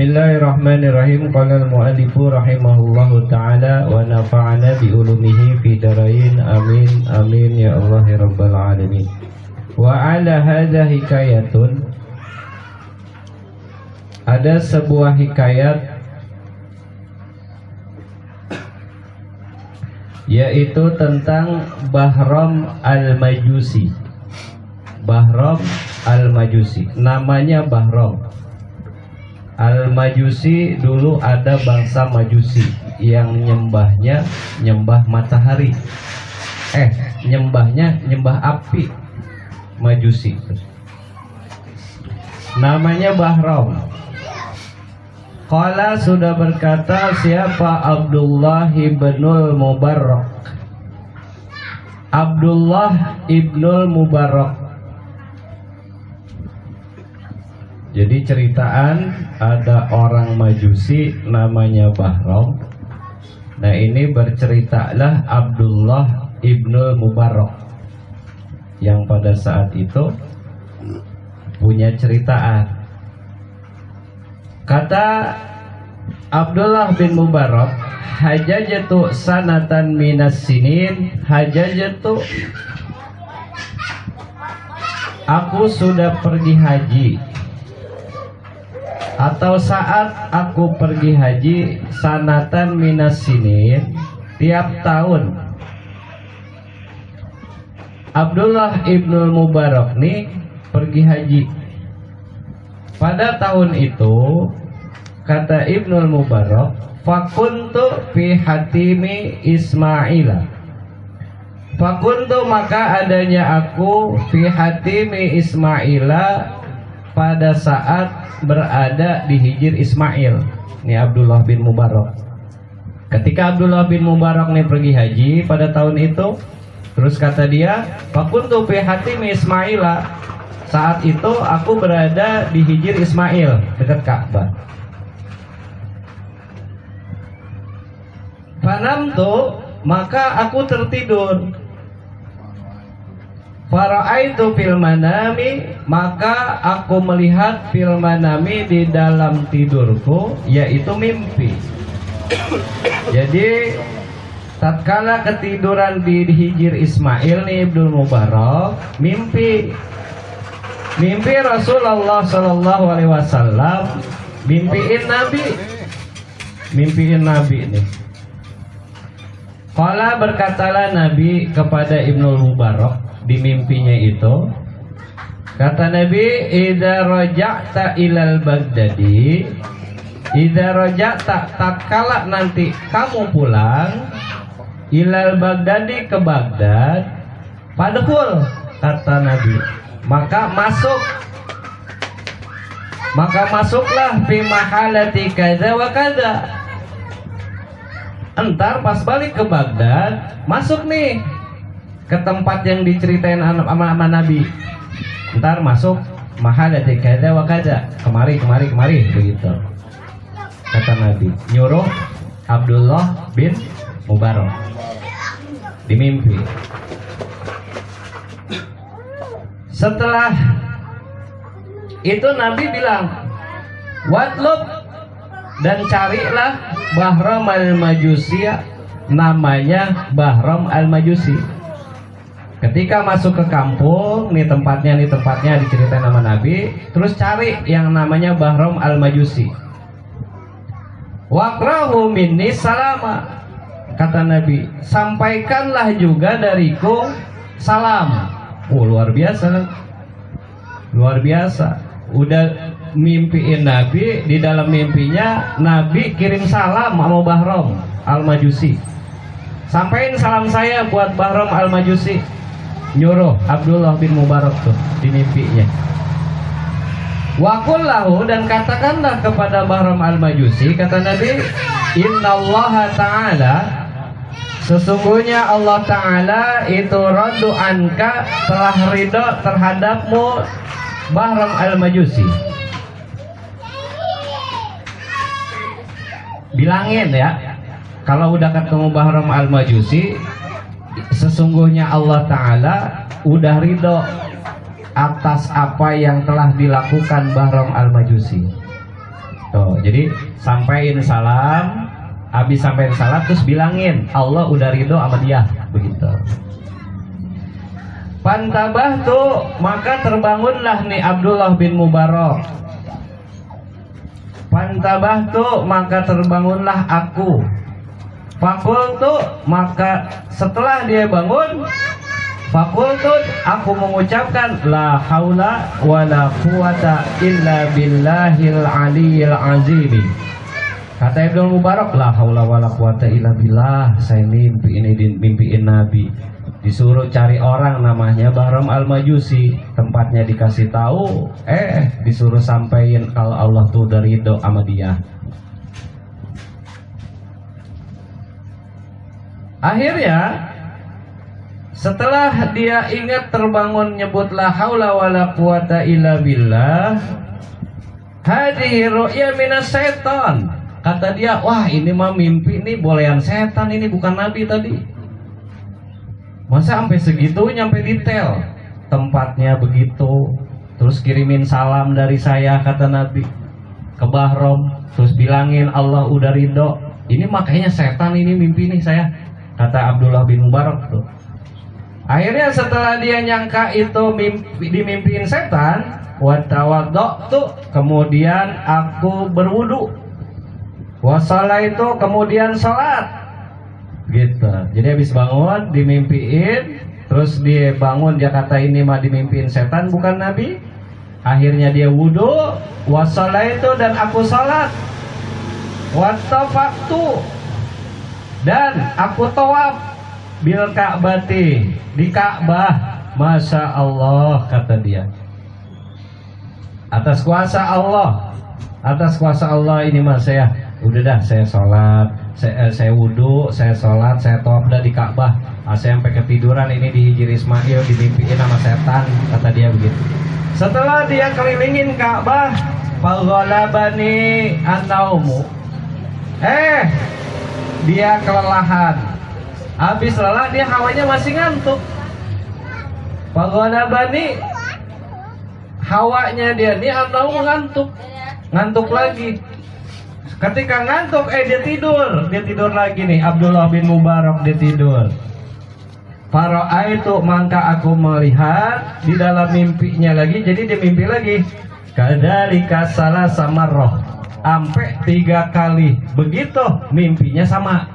Bismillahirrahmanirrahim. Qala al-mu'allifu rahimahullahu ta'ala wa nafa'ana bi ulumihi fi darain. Amin amin ya Allah ya rabbal alamin. Wa ala hadza hikayatun. Ada sebuah hikayat, yaitu tentang Bahram al-Majusi. Bahram al-Majusi, namanya Bahram al-Majusi. Dulu ada bangsa Majusi yang nyembah matahari, nyembah api. Majusi namanya Bahram. Qala, sudah berkata siapa? Abdullah ibnul Mubarak. Abdullah ibnul Mubarak. Jadi ceritaan ada orang Majusi namanya Bahram. Nah ini berceritalah Abdullah ibnul Mubarak yang pada saat itu punya ceritaan. Kata Abdullah bin Mubarak, hajajatu sanatan minas sinin. Hajajatu, aku sudah pergi haji, atau saat aku pergi haji, sanatan minas sinin, tiap tahun. Abdullah ibnul Mubarak nih pergi haji. Pada tahun itu, kata Ibnul Mubarak, fakuntu fi hatimi Ismaila. Fakuntu, maka adanya aku, fi hatimi Ismaila, pada saat berada di hijir Ismail. Ini Abdullah bin Mubarak. Ketika Abdullah bin Mubarak nih pergi haji pada tahun itu, terus kata dia, fakuntu fi hatimi Ismaila, saat itu aku berada di hijir Ismail, dekat Ka'bah. Fanamtu, maka aku tertidur. Fara'aitu fil manami, maka aku melihat fil manami, di dalam tidurku, yaitu mimpi. Jadi tatkala ketiduran di hijir Ismail nih Ibnu Mubarak, mimpi Rasulullah Sallallahu Alaihi Wasallam, mimpiin Nabi nih. Qala, berkatalah Nabi kepada Ibnu Mubarak di mimpinya itu, kata Nabi, idza raja'ta ilal Baghdadi, idza raja'ta, tatkala nanti kamu pulang, ilal Baghdadi, ke Baghdad, padahul, kata Nabi, maka masuklah fi mahalati kadza wa kadza. Entar pas balik ke Baghdad, masuk nih ke tempat yang diceritain sama Nabi. Entar masuk mahalati kadza wa kadza, kemari begitu. Kata Nabi, nyuruh Abdullah bin Mubarak di mimpi. Setelah itu Nabi bilang, watlub, dan carilah Bahram al-Majusi, namanya Bahram al-Majusi. Ketika masuk ke kampung, nih tempatnya diceritain nama Nabi, terus cari yang namanya Bahram al-Majusi. Waqrahu minni salama, kata Nabi, sampaikanlah juga dariku salam. Luar biasa. Udah mimpiin Nabi, di dalam mimpinya Nabi kirim salam sama Bahram al-Majusi. Sampaikan salam saya buat Bahram al-Majusi. Nyuruh Abdullah bin Mubarak tuh di mimpinya. Wa qul lahu, dan katakanlah kepada Bahram al-Majusi, kata Nabi, innallaha ta'ala, sesungguhnya Allah Ta'ala itu raddu anka, telah ridho terhadapmu Bahram al-Majusi. Bilangin ya, kalau udah ketemu Bahram al-Majusi, sesungguhnya Allah Ta'ala udah ridho atas apa yang telah dilakukan Bahram al-Majusi. Tuh, jadi sampaiin salam, habis sampaiin salam terus bilangin Allah udah ridho sama dia, begitu. Pantabah tuh, maka terbangunlah nih Abdullah bin Mubarak. Pantabah tuh, maka terbangunlah aku. Fakultu, maka setelah dia bangun, fakultu, aku mengucapkan la haula wala quwata illa billahil aliyil azim. Kata Ibnu Mubarak, la haula wala quwata illa billah. Saya mimpiin Nabi. Disuruh cari orang namanya Bahram Al-Majusi, tempatnya dikasih tahu, disuruh sampein kalau Allah tuh udah ridho sama dia. Akhirnya setelah dia ingat terbangun nyebut la haula wala quwata illa billah, hadhihi ru'ya minas setan. Kata dia, wah ini mah mimpi nih, bolehan setan ini, bukan Nabi tadi. Masa sampai segitunya, sampai detail tempatnya begitu, terus kirimin salam dari saya, kata Nabi, ke Bahram, terus bilangin Allah udah ridho. Ini makanya setan ini mimpi nih saya, kata Abdullah bin Mubarak tuh. Akhirnya setelah dia nyangka itu dimimpiin setan, watawaddo, kemudian aku berwudu, wasala itu kemudian sholat, gitu. Jadi habis bangun dimimpiin, terus dia bangun, dia kata ini mah dimimpiin setan bukan Nabi. Akhirnya dia wudu, wasala itu, dan aku sholat, watafaktu, dan aku tawaf bil Ka'bati, di Ka'bah. Masya Allah, kata dia, atas kuasa Allah, atas kuasa Allah ini mas saya udah dah, saya sholat, saya wudu, saya sholat, saya tawaf dah di Ka'bah. Saya sampai ketiduran ini di Hijri Ismail, dimimpiin sama setan, kata dia begitu. Setelah dia kelilingin Ka'bah, faghalabani an-naumu, dia kelelahan. Habis lelah dia hawanya masih ngantuk. Faghalabani, hawanya dia ini an-naumu, ngantuk lagi. Ketika ngantuk, dia tidur lagi nih. Abdullah bin Mubarak dia tidur. Fara'aitu, maka aku melihat di dalam mimpinya lagi. Jadi dia mimpi lagi. Kadzalika salasa marrah, sampai 3 kali. Begitu mimpinya sama.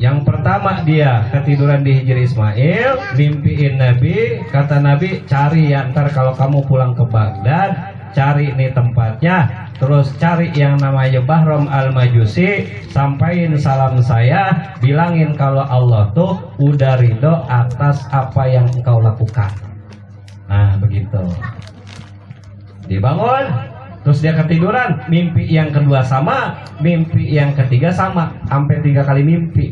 Yang pertama dia ketiduran di Hijri Ismail, mimpiin Nabi, kata Nabi, cari ya ntar kalau kamu pulang ke Baghdad, cari nih tempatnya, terus cari yang namanya Bahram Al-Majusi, sampaiin salam saya, bilangin kalau Allah tuh udah ridho atas apa yang engkau lakukan. Nah begitu. Dibangun, terus dia ketiduran, mimpi yang kedua sama, mimpi yang ketiga sama, sampai 3 kali mimpi.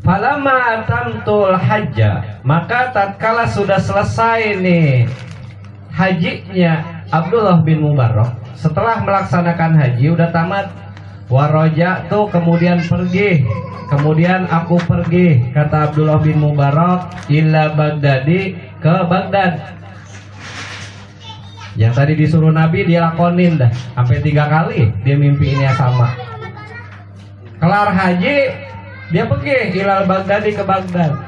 Falamma atamtul hajja, maka tatkala sudah selesai nih hajinya Abdullah bin Mubarak, setelah melaksanakan haji udah tamat, waroja tuh kemudian pergi, kemudian aku pergi, kata Abdullah bin Mubarak, ila Baghdadi, ke Baghdad. Yang tadi disuruh Nabi dia lakonin dah, sampai 3 kali dia mimpiinnya sama. Kelar haji dia pergi ilal Baghdadi, ke Baghdad.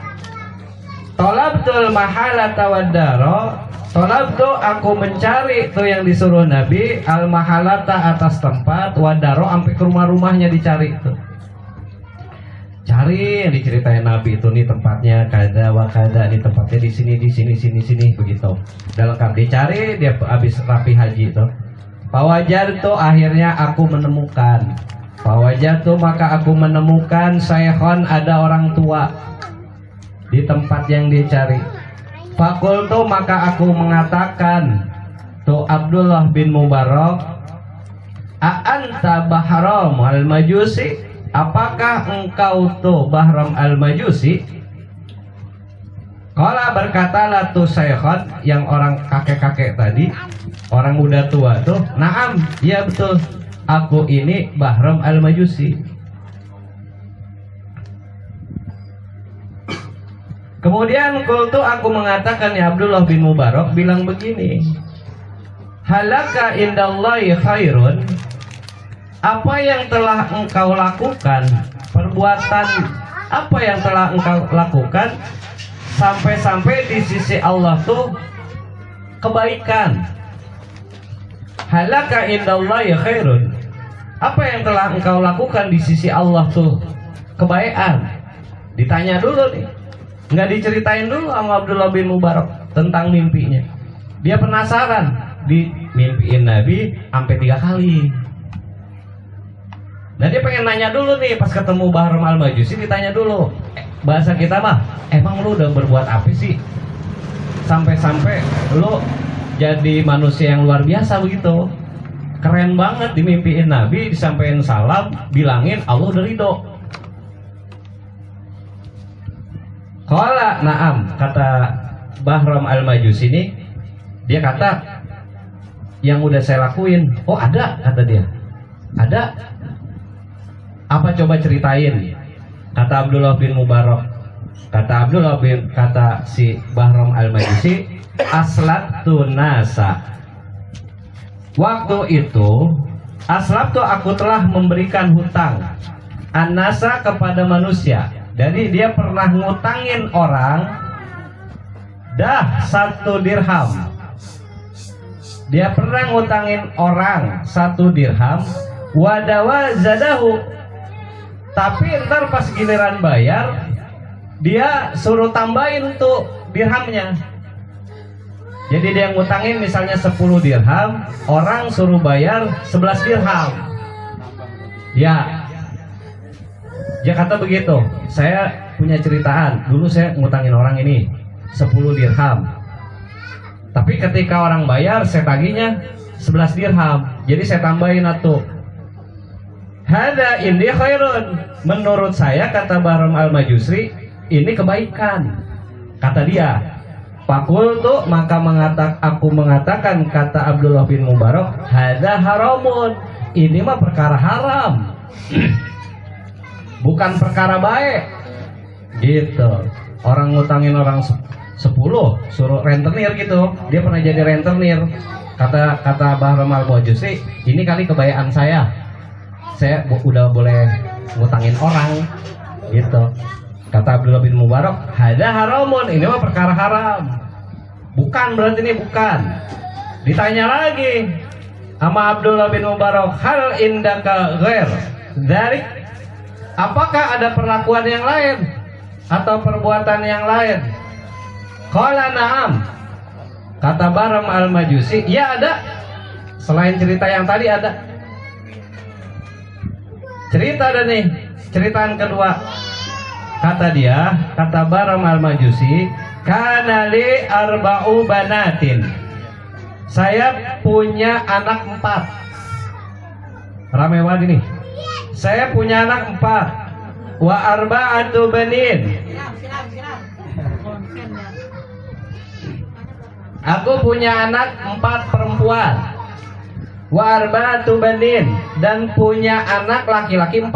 Tolabtul mahalata waddaro, tolab tuh aku mencari tuh yang disuruh Nabi, al mahalata atas tempat, wadaro sampai ke rumah-rumahnya dicari tuh. Cari yang diceritain Nabi itu, nih tempatnya kada wa kada, nih tempatnya di sini begitu. Udah lengkap dicari, dia habis rapi haji tuh. Fawajar tuh akhirnya aku menemukan. Fawajar tuh maka aku menemukan syekhon, ada orang tua di tempat yang dicari. Fakultu, maka aku mengatakan tuh Abdullah bin Mubarak, a'anta Bahram Al-Majusi, apakah engkau tuh Bahram Al-Majusi? Kala berkatalah tuh syekhon, yang orang kakek-kakek tadi, orang muda tua tuh, naam, ya betul, aku ini Bahram Al-Majusi. Kemudian kultu, aku mengatakan, ya Abdullah bin Mubarak bilang begini, halaka indallahi khairun, apa yang telah engkau lakukan, perbuatan apa yang telah engkau lakukan sampai-sampai di sisi Allah tuh kebaikan. Halaka indallahi khairun, apa yang telah engkau lakukan di sisi Allah tuh kebaikan. Ditanya dulu nih, nggak diceritain dulu sama Abdullah bin Mubarak tentang mimpinya. Dia penasaran, dimimpiin Nabi sampai 3 kali. Nah dia pengen nanya dulu nih, pas ketemu Bahram Al-Majusi ditanya dulu, bahasa kita mah, emang lu udah berbuat apa sih sampai-sampai lu jadi manusia yang luar biasa begitu. Keren banget, dimimpiin Nabi, disampaikan salam, bilangin Allah udah ridho. Qala na'am, kata Bahram Al-Majusi ini, dia kata yang udah saya lakuin. Oh ada, kata dia. Ada. Apa coba ceritain? Kata Abdullah bin Mubarak. Kata si Bahram Al-Majusi, aslabtu nasa. Waktu itu aslabtu, aku telah memberikan hutang an-nasa kepada manusia. Jadi dia pernah ngutangin orang dah 1 dirham. Dia pernah ngutangin orang 1 dirham, wadawa zadahu. Tapi ntar pas giliran bayar, dia suruh tambahin tuh dirhamnya. Jadi dia ngutangin misalnya 10 dirham, orang suruh bayar 11 dirham. Ya, dia kata begitu. Saya punya ceritaan, dulu saya ngutangin orang ini 10 dirham. Tapi ketika orang bayar, saya tagihnya 11 dirham. Jadi saya tambahin atuh. Hada indi khairun. Menurut saya, kata Bahram Al-Majusi, ini kebaikan. Kata dia. Fakultu, maka aku mengatakan, kata Abdullah bin Mubarak, hada haramun. Ini mah perkara haram. Bukan perkara baik. Gitu. Orang ngutangin orang 10 suruh rentenir gitu. Dia pernah jadi rentenir. Kata Bahram Al-Majusi, ini kali kebaikan saya udah boleh ngutangin orang gitu. Kata Abdullah bin Mubarak, hada haramun, ini mah perkara haram. Bukan, berarti ini bukan. Ditanya lagi sama Abdullah bin Mubarak, hal indaka ghair dzalik, apakah ada perlakuan yang lain atau perbuatan yang lain? Qala na'am, kata Bahram Al-Majusi, ya ada. Selain cerita yang tadi ada. Cerita ada nih, ceritaan kedua. Kata dia, kata Bahram Al-Majusi, kana li arba'u banatin. Saya punya anak 4. Rame banget ini. Saya punya anak 4. Wa arba'atu banin. Aku punya anak 4 perempuan. Wa arba'atu banin, dan punya anak laki-laki 4.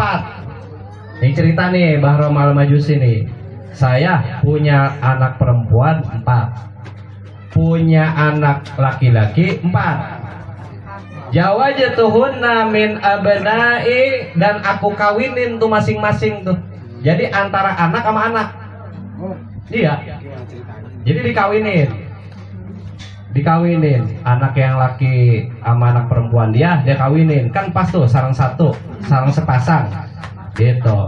Ini cerita nih Bahram Al-Majusi nih. Saya punya anak perempuan 4, punya anak laki-laki 4. Jawajtuhunna min abna'i, dan aku kawinin tuh masing-masing tuh. Jadi antara anak sama anak. Iya. Jadi dikawinin. Anak yang laki sama anak perempuan dia kawinin. Kan pas tuh sarang sepasang. Gitu.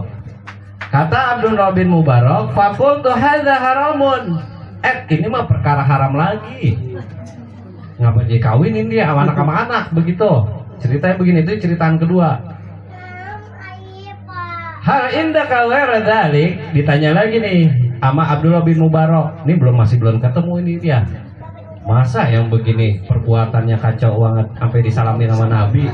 Kata Abdullah bin Mubarak, faqultu hadza haramun. Ini mah perkara haram lagi. Ngapa dia kawinin dia sama anak begitu. Ceritanya begini, itu ceritaan kedua. Hal indaka ghaira dzalik, ditanya lagi nih sama Abdullah bin Mubarak. Ini masih belum ketemu ini dia. Masa yang begini perbuatannya kacau banget sampai disalamin sama Nabi?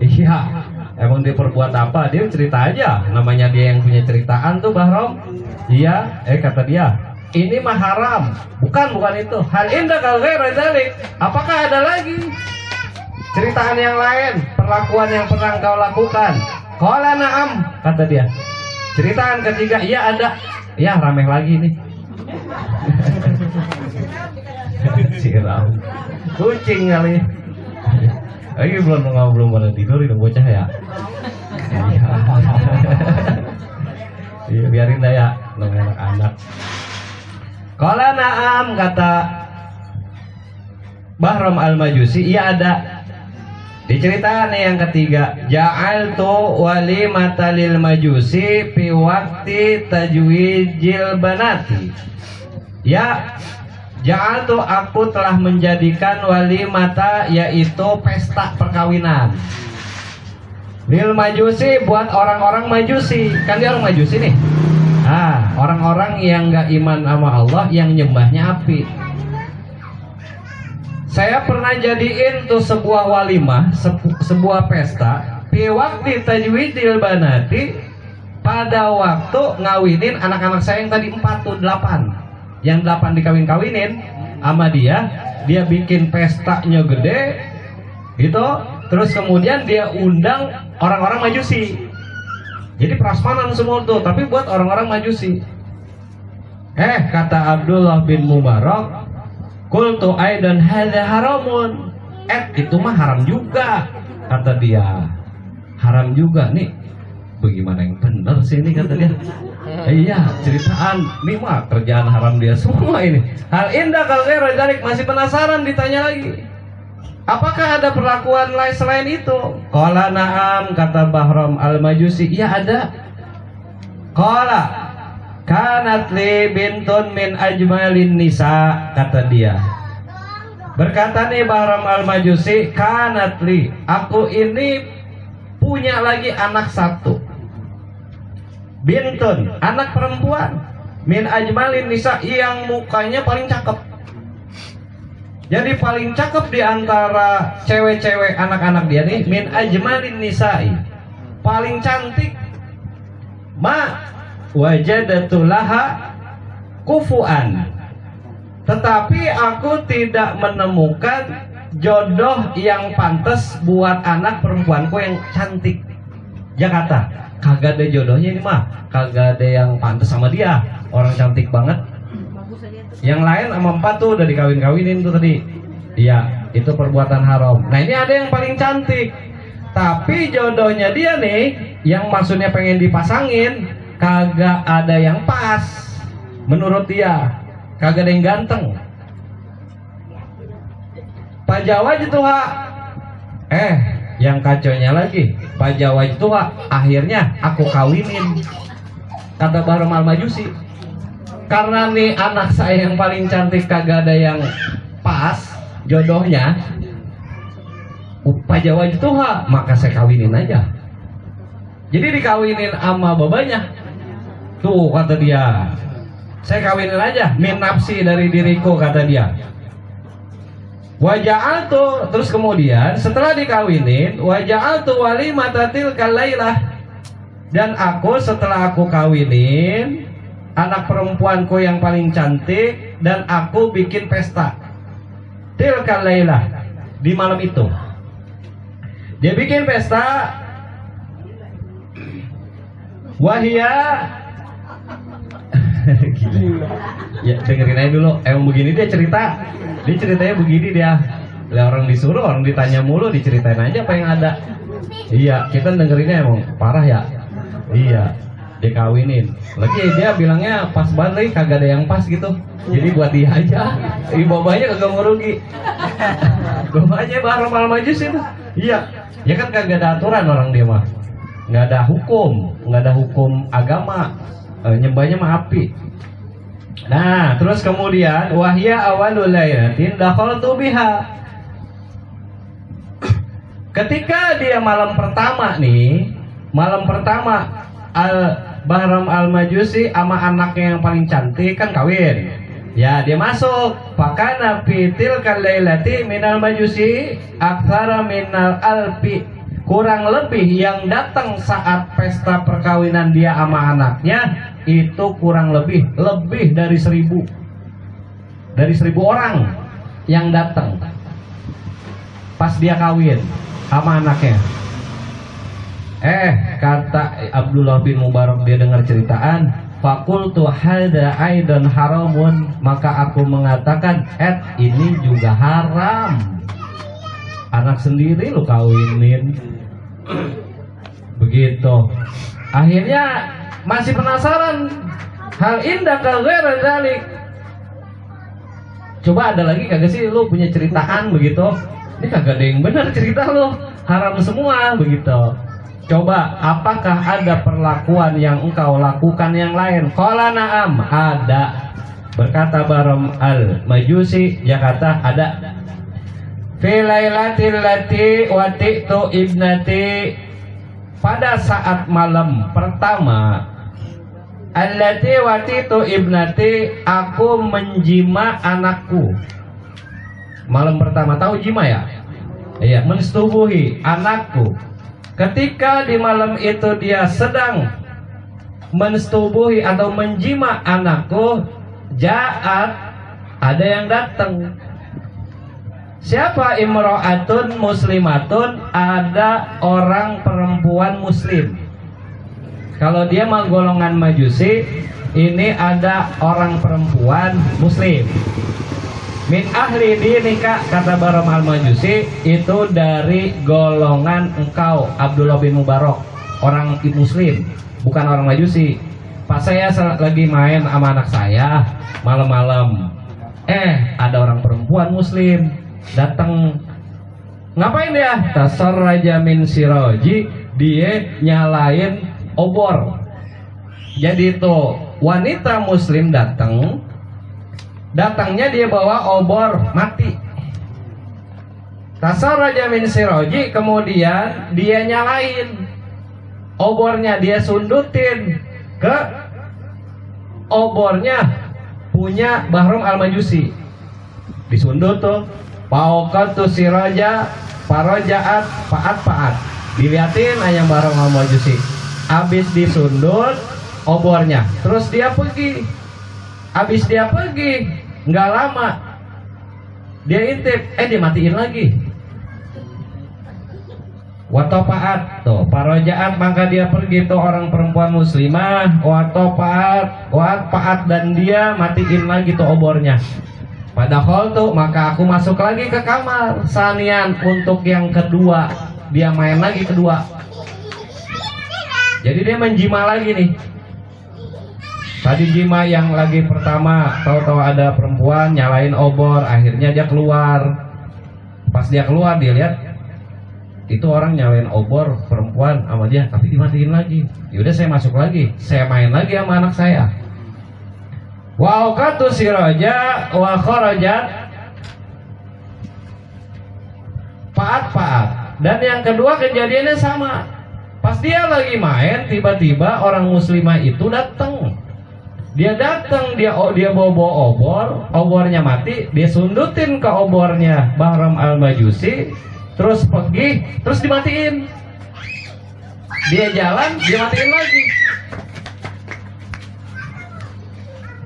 Iya. Emang dia perbuat apa? Dia cerita aja. Namanya dia yang punya ceritaan tuh Bahram. Iya, kata dia, ini mah haram. Bukan itu. Hal indaka ghaira dzalik. Apakah ada lagi ceritaan yang lain, perlakuan yang pernah engkau lakukan? Qala na'am, kata dia. Ceritaan ketiga, iya ada. Ya, rameh lagi nih. Siram. Kucing kali. Lagi belum pada tidur itu bocah ya. Iya, biarin dah ya, anak-anak. Qala na'am, kata Bahram al-Majusi, iya ada. Diceritakan yang ketiga, ja'altu walimata lil majusi fi waqti tajwijil banati. Ya, ja'altu, aku telah menjadikan walimata, yaitu pesta perkawinan, lil majusi, buat orang-orang majusi. Kan dia orang majusi nih. Orang-orang yang gak iman sama Allah, yang nyembahnya api. Saya pernah jadiin tuh sebuah walimah, sebuah pesta, fi waqti tajwidil banati, pada waktu ngawinin anak-anak saya yang tadi 4 tuh 8. Yang 8 dikawin-kawinin sama dia bikin pestanya gede gitu, terus kemudian dia undang orang-orang majusi. Jadi prasmanan semua tuh, tapi buat orang-orang majusi. Kata Abdullah bin Mubarak, qultu aidan hadza haramun. Itu mah haram juga, kata dia. Haram juga nih. Bagaimana yang benar sih ini, kata dia. Iya, ceritaan ini mah kerjaan haram dia semua ini. Hal indah kalau Rajalik masih penasaran, ditanya lagi. Apakah ada perlakuan lain selain itu? Qala na'am, kata Bahram al-Majusi, iya ada. Qala kanat li bintun min ajmalin nisa, kata dia. Berkata nih Bahram al-Majusi, kanat li, aku ini punya lagi anak satu. Bintun, anak perempuan, min ajmalin nisa, yang mukanya paling cakep. Jadi paling cakep di antara cewek-cewek anak-anak dia nih, min ajmalin nisa'i, paling cantik. Ma wajadatu laha kufuan, tetapi aku tidak menemukan jodoh yang pantas buat anak perempuanku yang cantik. Dia kata, kagak ada jodohnya ini mah, kagak ada yang pantas sama dia, orang cantik banget. Yang lain sama 4 tuh udah dikawin-kawinin tuh tadi. Iya, itu perbuatan haram. Nah ini ada yang paling cantik, tapi jodohnya dia nih, yang maksudnya pengen dipasangin, kagak ada yang pas menurut dia, kagak ada yang ganteng. Pak Jawaj itu yang kacaunya lagi, Pak Jawaj itu akhirnya aku kawinin, kata Bahram al-Majusi. Karena nih anak saya yang paling cantik kagak ada yang pas jodohnya, Pak Jawaj itu maka saya kawinin aja. Jadi dikawinin sama babanya. Tuh kata dia, saya kawinin aja, min nafsi, dari diriku, kata dia. Waja'altu, terus kemudian setelah dikawinin, waja'altu walimatatil kalailah, dan aku setelah aku kawinin anak perempuanku yang paling cantik, dan aku bikin pesta tilkal lailah, di malam itu dia bikin pesta. Wahia gila. Ya dengerin aja dulu, emang begini dia ceritanya begini dia. Orang disuruh, orang ditanya mulu, diceritain aja apa yang ada. Iya, kita dengerinnya emang parah ya. Iya, dikawinin lagi, dia bilangnya pas banget lagi, kagak ada yang pas gitu. Jadi buat dia aja, babanya kagak mau rugi. Babanya Bahram al-Majusi itu. Iya, ya kan kagak ada aturan orang dia mah, nggak ada hukum agama, nyembahnya mah api. Nah terus kemudian wahya awalul lailatin dakhaltu biha, ketika dia malam pertama Bahram al-Majusi sama anaknya yang paling cantik kan kawin. Ya dia masuk. Fakana fitil kalailati minal majusi aktsara minal alfi, kurang lebih yang datang saat pesta perkawinan dia sama anaknya itu kurang lebih dari 1000 orang yang datang pas dia kawin sama anaknya. Kata Abdullah bin Mubarak, dia dengar ceritaan, fakultu hadza aidan haramun, maka aku mengatakan ini juga haram. anak sendiri lu kawinin. Begitu. Akhirnya masih penasaran, hal indah kagak dalik. Coba ada lagi kagak sih lu punya ceritaan begitu? Ini kagak ada yang benar cerita lu, haram semua begitu. Coba, apakah ada perlakuan yang engkau lakukan yang lain? Qala na'am, ada. Berkata Bahram al-Majusi, dia kata ada. Fi lailatil lati wati'tu ibnati, pada saat malam pertama, allati wati'tu ibnati, aku menjima anakku. Malam pertama, tahu jima ya? Iya, mensetubuhi anakku. Ketika di malam itu dia sedang mensetubuhi atau menjima anakku, ja'at, ada yang datang. Siapa? Imro'atun muslimatun, ada orang perempuan muslim. Kalau dia mah golongan Majusi, ini ada orang perempuan muslim. Min ahli dinika, kata Bahram al-Majusi, itu dari golongan engkau Abdullah bin Mubarak, orang muslim, bukan orang Majusi. Pas saya lagi main sama anak saya malam-malam, ada orang perempuan muslim datang. Ngapain dia? Tasar raja min siroji, dia nyalain obor. Jadi itu wanita muslim datangnya dia bawa obor mati. Tasar raja min siroji, kemudian dia nyalain obornya, dia sundutin ke obornya punya Bahram al-Majusi. Disundut tuh, paokatu siraja parajaat paat. Diliatin ayam Bahram al-Majusi. Habis disundut obornya, terus dia pergi. Habis dia pergi, nggak lama dia intip, dimatiin lagi. Watopaat tuh, parajaat, maka dia pergi tuh orang perempuan muslimah. Watopaat, dan dia matiin lagi tuh obornya. Padahal tuh, maka aku masuk lagi ke kamar sanian untuk yang kedua, dia main lagi kedua. Jadi dia menjima lagi nih. Tadi jima yang lagi pertama, tahu-tahu ada perempuan nyalain obor, akhirnya dia keluar. Pas dia keluar, dia lihat itu orang nyalain obor perempuan sama dia, tapi dimatiin lagi. Yaudah saya masuk lagi, saya main lagi sama anak saya. Wa auqatu siraja wa kharajat paat. Dan yang kedua kejadiannya sama. Pas dia lagi main, tiba-tiba orang muslimah itu datang. Dia datang, dia bawa obornya mati, dia sundutin ke obornya Bahram al-Majusi, terus pergi, terus dimatiin. Dia jalan, dimatiin lagi.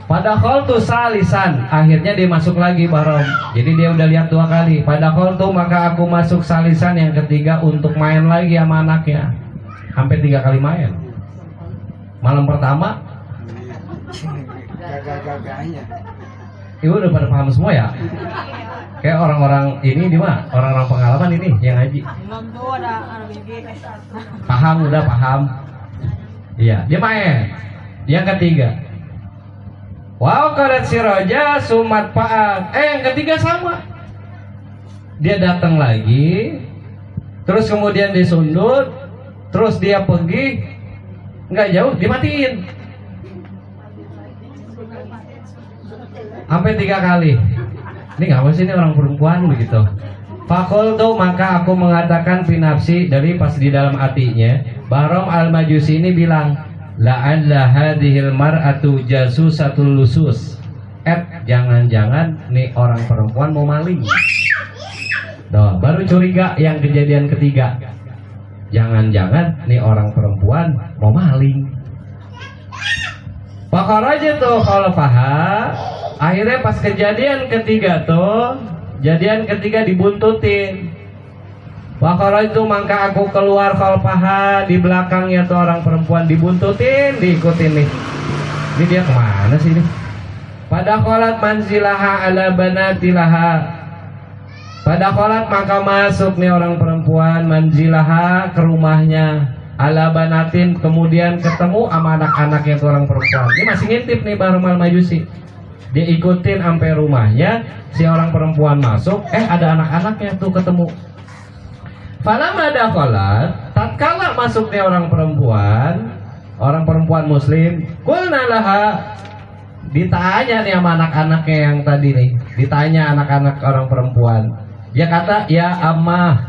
Padahal tuh salisan, akhirnya dia masuk lagi Bahram. Jadi dia udah lihat 2 kali. Padahal tuh, maka aku masuk salisan yang ketiga untuk main lagi sama anaknya. Hampir 3 kali main. Malam pertama ibu udah pada paham semua ya? Kayak orang-orang ini di mana? Orang-orang pengalaman ini yang ngaji. Udah paham. Iya, dia main. Yang ketiga. Wow, karet siroja sumat paat. Yang ketiga sama. Dia datang lagi, terus kemudian disundut, terus dia pergi, nggak jauh, dimatiin. Sampai 3 kali. Ini nggak sih, ini orang perempuan begitu. Fakultu, maka aku mengatakan pinapsi, dari pas di dalam hatinya. Bahram al-Majusi ini bilang, la'alla hadhil mar'atu jasusatul lusus. Jangan-jangan nih orang perempuan mau maling. Tuh, baru curiga yang kejadian ketiga. Jangan-jangan nih orang perempuan mau maling. Pakaraja tuh kalau paham. Akhirnya pas kejadian ketiga tuh, kejadian ketiga dibuntutin. Wakara itu, maka aku keluar khalfaha, di belakangnya tuh orang perempuan dibuntutin, diikutin nih. Ini dia kemana sih ini? Pada kholat manzilaha ala banatilaha. Pada kolat maka masuk nih orang perempuan manzilaha ke rumahnya, ala banatin, kemudian ketemu sama anak-anaknya tuh orang perempuan. Ini masih ngintip nih Bahrom Al-Majusi. Dia ikutin sampai rumahnya, si orang perempuan masuk, ada anak-anaknya tuh ketemu. Falamma dakhalat, tatkala masuk nih orang perempuan muslim, qulna laha, ditanya nih sama anak-anaknya yang tadi nih, ditanya anak-anak orang perempuan. Dia kata, ya ammah,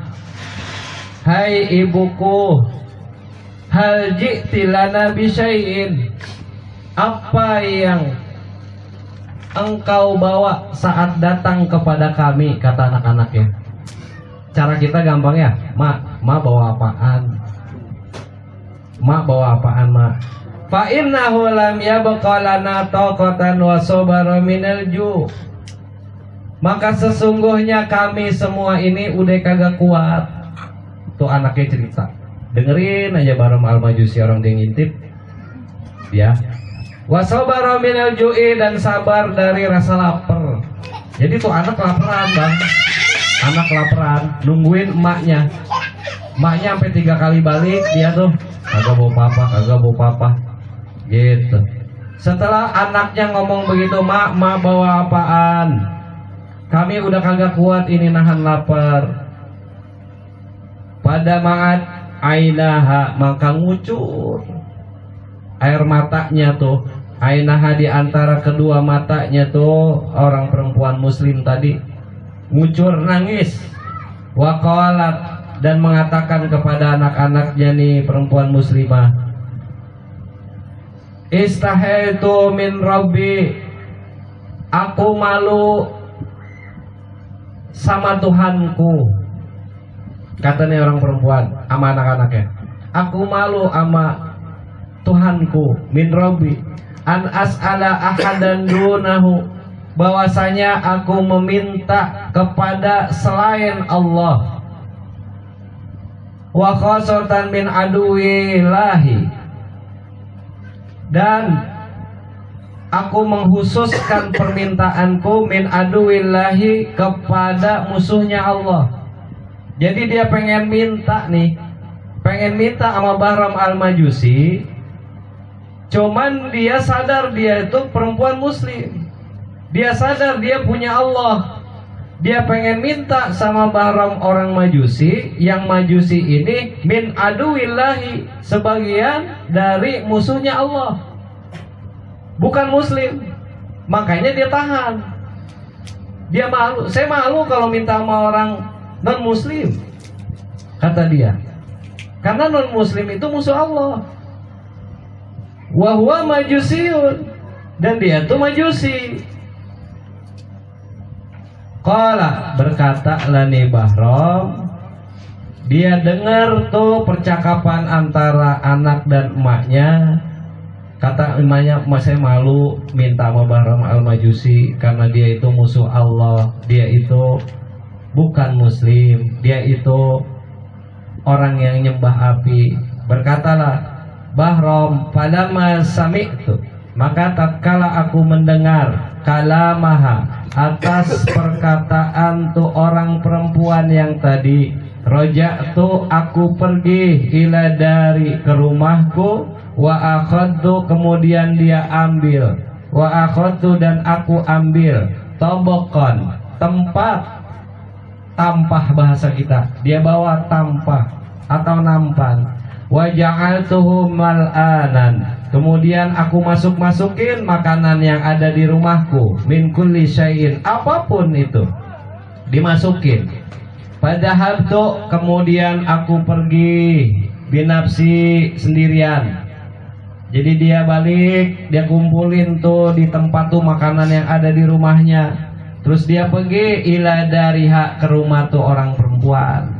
hai ibuku, hal ji'ti lana bisyai'in, apa yang engkau bawa saat datang kepada kami, kata anak-anaknya. Cara kita gampang ya, mak bawa apaan? Mak bawa apaan, mak? Fa innahu lam yabqa lana taqatan wa sabara minal ju'. Maka sesungguhnya kami semua ini udah kagak kuat. Tuh anaknya cerita. Dengerin aja Bahrom Al-Majusi, orang dia ngintip. Ya. Wa sabara minal ju'i, dan sabar dari rasa lapar. Jadi tuh anak kelaparan, Bang. Anak kelaparan, nungguin emaknya. Emaknya sampai 3 kali balik, dia tuh kagak bawa papa. Gitu. Setelah anaknya ngomong begitu, mak bawa apaan? Kami udah kagak kuat ini nahan lapar. Pada ma'at ainaha, maka ngucur air matanya tuh. Ainaha, di antara kedua matanya tuh orang perempuan muslim tadi ngucur nangis. Wa qalat, dan mengatakan kepada anak-anaknya nih perempuan muslimah, istahaitu min rabbi, aku malu sama Tuhanku. Katanya orang perempuan sama anak-anaknya, aku malu sama Tuhanku, min rabbi, an as'ala ahadan dunahu, bahwasanya aku meminta kepada selain Allah, wa khosatan min aduwillahi, dan aku menghususkan permintaanku min aduwillahi, kepada musuhnya Allah. Jadi dia pengen minta sama Bahrom Al-Majusi, cuman dia sadar dia itu perempuan muslim, dia sadar dia punya Allah. Dia pengen minta sama Bahrom orang Majusi, yang Majusi ini min aduwillahi, sebagian dari musuhnya Allah, bukan muslim. Makanya dia tahan. Dia malu. Saya malu kalau minta sama orang non muslim, kata dia, karena non muslim itu musuh Allah. Wa huwa majusiyun, dan dia tuh Majusi. Qala, berkata lani Bahrom, dia dengar tuh percakapan antara anak dan emaknya. Kata emaknya, emak saya malu minta sama Bahrom Al-Majusi karena dia itu musuh Allah, dia itu bukan muslim, dia itu orang yang nyembah api. Berkatalah Bahrom, falamma sami'tu, maka tatkala aku mendengar kalamaha, atas perkataan tuh orang perempuan yang tadi, roja'tu, aku pergi ila dari ke rumahku, wa akhadtu, kemudian dia ambil, wa akhadtu, dan aku ambil, tobokon, tempat, tampah bahasa kita, dia bawa tampah atau nampan, wa ja'altuhu mal'anan, kemudian aku masukin makanan yang ada di rumahku, min kulli syai'in, apapun itu dimasukin. Padahal kemudian aku pergi binafsi sendirian. Jadi dia balik, dia kumpulin tuh di tempat tuh makanan yang ada di rumahnya. Terus dia pergi ila dariha, ke rumah tuh orang perempuan.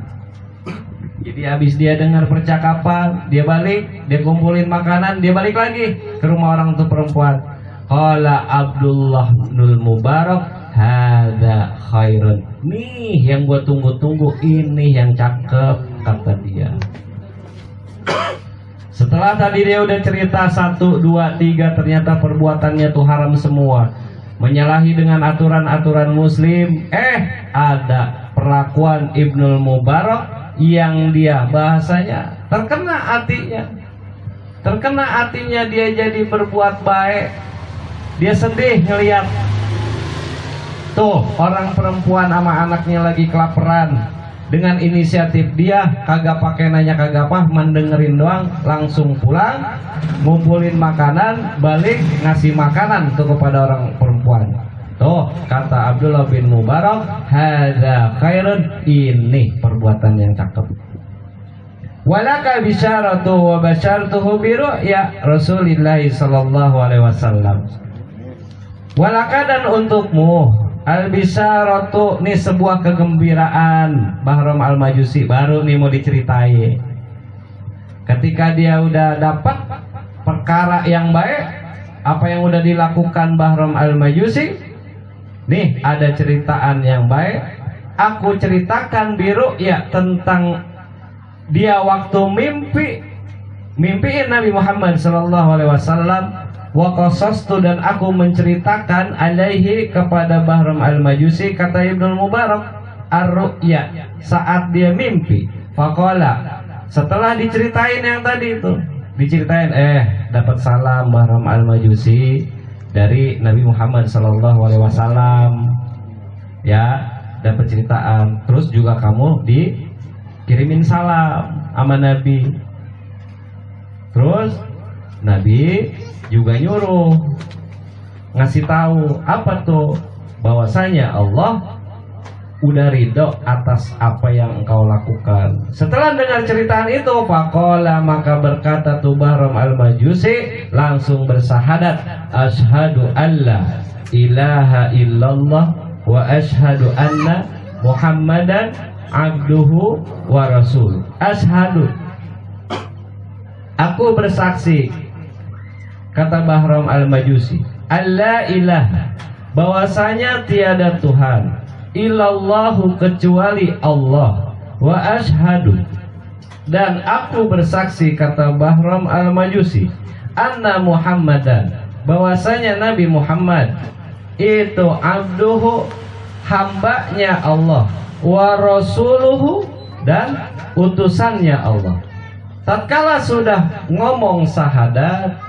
Jadi habis dia dengar percakapan, dia balik, dia kumpulin makanan, dia balik lagi ke rumah orang tuh perempuan. Qala Abdullah nul Mubarak, hadza khairun. Nih yang gua tunggu-tunggu, ini yang cakep, kata dia. Setelah tadi dia udah cerita 1, 2, 3, ternyata perbuatannya tuh haram semua, menyalahi dengan aturan-aturan muslim. Ada perlakuan Ibnul Mubarak yang dia bahasanya terkena hatinya dia jadi berbuat baik. Dia sedih ngelihat tuh orang perempuan sama anaknya lagi kelaparan. Dengan inisiatif dia, kagak pakai nanya kagak apa, mendengerin doang, langsung pulang, ngumpulin makanan, balik ngasih makanan tuh kepada orang perempuan. Tuh kata Abdullah bin Mubarak, hadza khairun, ini perbuatan yang cakep. Walaka bisyaratu wa basyartuhu bi ru'ya Rasulillah sallallahu alaihi wasallam. Walaka, dan untukmu al-bisyaratu, nih sebuah kegembiraan. Bahram al-Majusi baru nih mau diceritain. Ketika dia udah dapat perkara yang baik, apa yang udah dilakukan Bahram al-Majusi, nih ada ceritaan yang baik. Aku ceritakan biru ya tentang dia waktu mimpiin Nabi Muhammad sallallahu alaihi wasallam. Wa qasastu, dan aku menceritakan alaihi kepada Bahram al-Majusi, kata Ibnu Mubarak, ar-ru'ya, saat dia mimpi. Faqala, setelah diceritain yang tadi itu, diceritain dapat salam Bahram al-Majusi dari Nabi Muhammad sallallahu alaihi wasallam. Ya, dapat ceritaan. Terus juga kamu dikirimin salam sama Nabi. Terus Nabi juga nyuruh ngasih tahu apa tuh, bahwasanya Allah udah ridho atas apa yang engkau lakukan. Setelah dengar ceritaan itu, faqala, maka berkata tuh Bahram al-Majusi, langsung bersahadat, asyhadu alla ilaha illallah wa asyhadu anna Muhammadan abduhu wa rasul. Asyhadu, aku bersaksi, kata Bahram al-Majusi, alla ilaha, bahwasanya tiada Tuhan, illallahu, kecuali Allah, wa ashadu, dan aku bersaksi, kata Bahram al-Majusi, anna Muhammadan, bahwasanya Nabi Muhammad itu abduhu, hambanya Allah, wa rasuluhu, dan utusannya Allah. Tatkala sudah ngomong syahadat,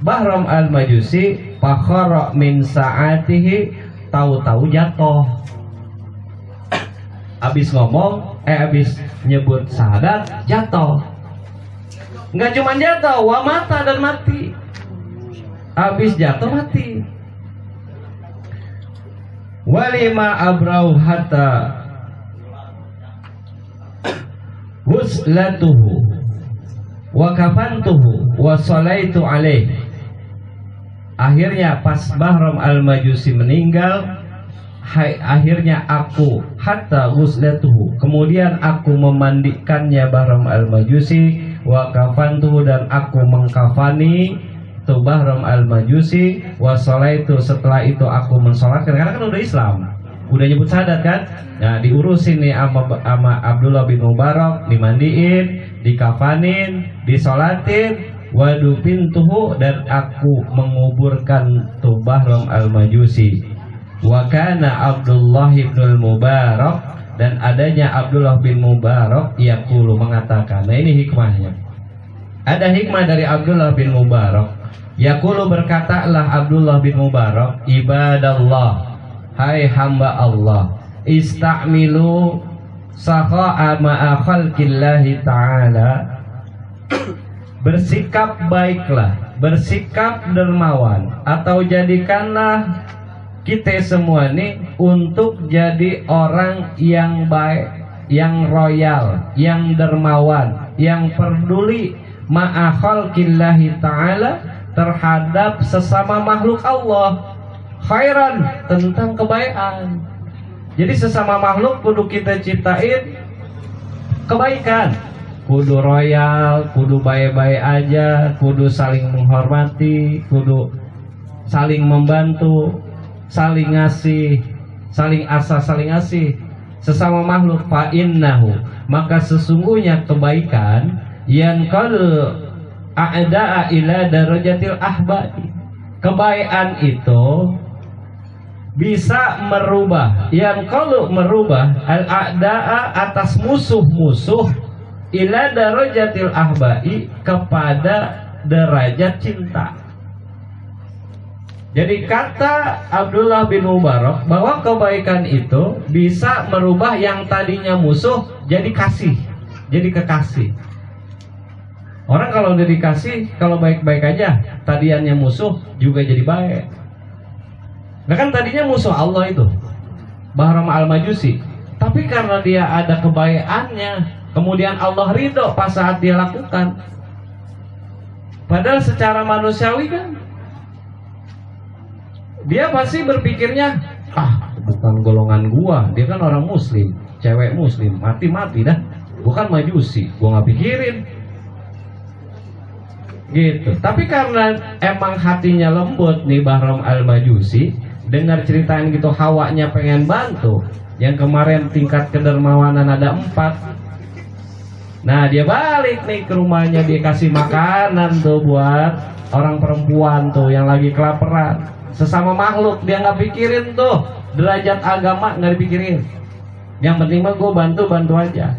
Bahram al-Majusi fakhara min sa'atihi, tahu-tahu jatuh. Abis ngomong, abis nyebut syahadat, jatuh. Nggak cuma jatuh, wa mata, dan mati. Abis jatuh mati. Walima abrau hatta wuslatuhu wa kafantuhu wa salaitu alaih. Akhirnya pas Bahram al-Majusi meninggal, akhirnya aku hatta wuslatuhu, kemudian aku memandikannya Bahram al-Majusi, wa kafantuhu, dan aku mengkafani tuh Bahram al-Majusi, wa salaitu, setelah itu aku mensolatkan, karena kan udah Islam, udah nyebut syahadat kan. Nah, diurusin nih sama Abdullah bin Mubarak, dimandiin, dikafanin, disolatin, wadupintuhu, dan aku menguburkan tuh Bahram al-Majusi. Wa kana Abdullah bin Mubarak, dan adanya Abdullah bin Mubarak yaqulu, mengatakan. Nah, ini hikmahnya. Ada hikmah dari Abdullah bin Mubarak. Yaqulu, berkatalah Abdullah bin Mubarak, ibadallah, hai hamba Allah, ista'milu sakha'a ma'a khalqillahi ta'ala, bersikap baiklah, bersikap dermawan, atau jadikanlah kita semua ini untuk jadi orang yang baik, yang royal, yang dermawan, yang peduli ma'a khalqillahi ta'ala, terhadap sesama makhluk Allah. Khairan, tentang kebaikan. Jadi sesama makhluk kudu kita ciptain kebaikan, kudu royal, kudu baik-baik aja, kudu saling menghormati, kudu saling membantu, saling ngasih, saling asa, saling ngasih sesama makhluk. Fa innahu, maka sesungguhnya kebaikan yang kalau a'da'a ila darajatil ahbadi, kebaikan itu bisa merubah, yang kalau merubah al-a'da'a atas musuh-musuh ila darajatil ahba'i kepada derajat cinta. Jadi kata Abdullah bin Mubarak bahwa kebaikan itu bisa merubah yang tadinya musuh jadi kasih, jadi kekasih. Orang kalau udah dikasih, kalau baik-baik aja, tadiannya musuh juga jadi baik. Nah kan tadinya musuh Allah itu Bahram al-Majusi, tapi karena dia ada kebaikannya, kemudian Allah ridho pas saat dia lakukan. Padahal secara manusiawi kan dia pasti berpikirnya, bukan golongan gua, dia kan orang muslim, cewek muslim, mati-mati dah, bukan Majusi, gua nggak pikirin gitu. Tapi karena emang hatinya lembut nih Bahram al-Majusi, dengar ceritaan gitu hawanya pengen bantu. Yang kemarin tingkat kedermawanan ada 4. Nah dia balik nih ke rumahnya, dia kasih makanan tuh buat orang perempuan tuh yang lagi kelaparan. Sesama makhluk dia nggak pikirin tuh derajat agama, nggak dipikirin. Yang penting mah gue bantu aja.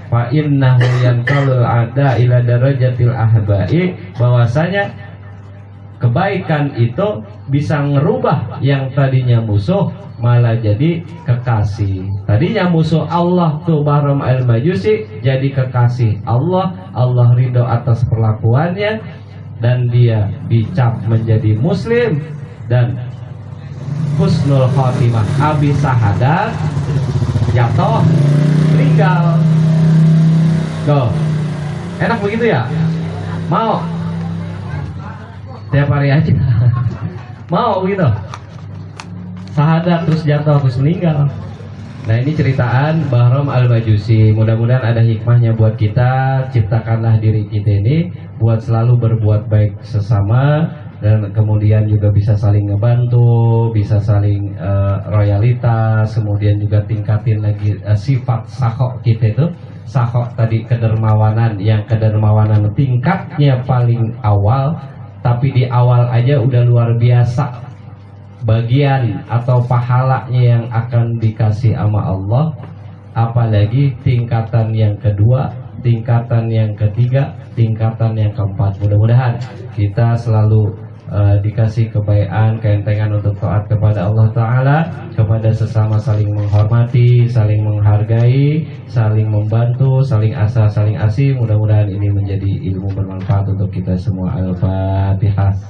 Fa innahu yanqalul ada ila darajatil ahba'i, bahwasanya kebaikan itu bisa ngerubah yang tadinya musuh malah jadi kekasih. Tadinya musuh Allah tuh Bahram al-Majusi jadi kekasih Allah. Allah ridho atas perlakuannya dan dia dicap menjadi muslim dan husnul khotimah, habis syahadat jatuh meninggal. Tuh, enak begitu ya? Mau? Tiap hari aja. Mau gitu? Syahadat terus jatuh terus meninggal. Nah ini ceritaan Bahram al-Majusi. Mudah-mudahan ada hikmahnya buat kita. Ciptakanlah diri kita ini buat selalu berbuat baik sesama, dan kemudian juga bisa saling ngebantu, bisa saling royalitas, kemudian juga tingkatin lagi sifat sakhok kita itu. Sakhok tadi kedermawanan, yang kedermawanan tingkatnya paling awal, tapi di awal aja udah luar biasa bagian atau pahalanya yang akan dikasih sama Allah, apalagi tingkatan yang kedua, tingkatan yang ketiga, tingkatan yang keempat. Mudah-mudahan kita selalu dikasih kebaikan, keentengan untuk taat kepada Allah Ta'ala, kepada sesama saling menghormati, saling menghargai, saling membantu, saling asa, saling asih. Mudah-mudahan ini menjadi ilmu bermanfaat untuk kita semua. Al-Fatihah.